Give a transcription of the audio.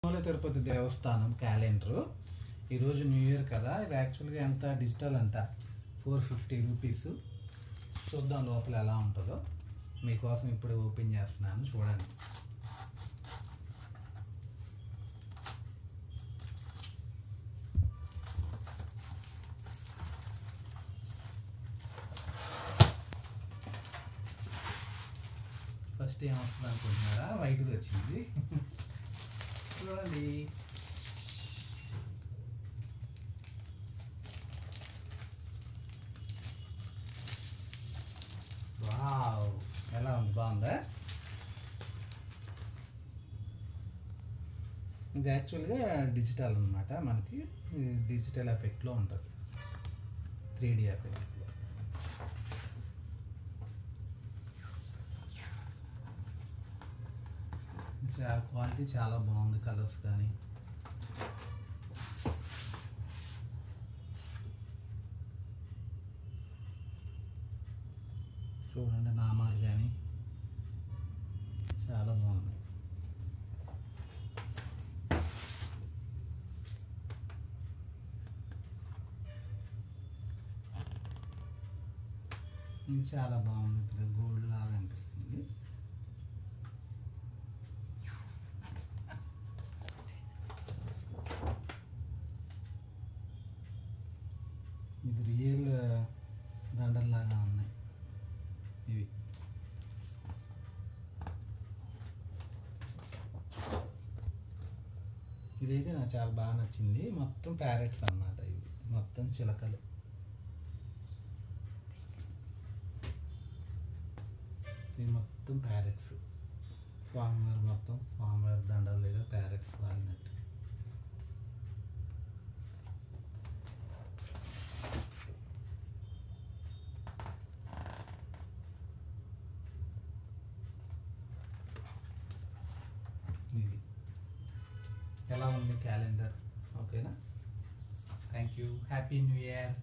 తిరుమల తిరుపతి దేవస్థానం calendar. ఈరోజు new year కదా, ఇది యాక్చువల్గా ఎంత డిజిటల్ అంట 450 రూపీస్. చూద్దాం లోపల ఎలా ఉంటుందో. మీకోసం ఇప్పుడు ఓపెన్ చేస్తున్నాను, చూడండి. ఫస్ట్ ఏమొస్తుంది అనుకుంటున్నారా? వైట్ది వచ్చింది. చూడండి. వావ్, ఎలా ఉంది? బాగుందా? ఇది యాక్చువల్గా డిజిటల్ అనమాట. మనకి డిజిటల్ ఎఫెక్ట్లో ఉంటుంది, 3D ఎఫెక్ట్లో. క్వాలిటీ చాలా బాగుంది, కలర్స్ కానీ. చూడండి, నామాలు కానీ చాలా బాగున్నాయి. ఇది చాలా బాగుంది, గోల్డ్ లాగా అనిపిస్తుంది. ఇది రియల్ దండల్లాగా ఉన్నాయి ఇవి. ఇదైతే నాకు చాలా బాగా నచ్చింది. మొత్తం ప్యారెట్స్ అన్నమాట, ఇవి మొత్తం చిలకలు. ఇవి మొత్తం ప్యారెట్స్. స్వామివారి మొత్తం స్వామివారి దండల దగ్గర ప్యారెట్స్ వాలినట్టు. ఇది ఎలా ఉంది క్యాలెండర్? ఓకేనా? Thank you. Happy new year.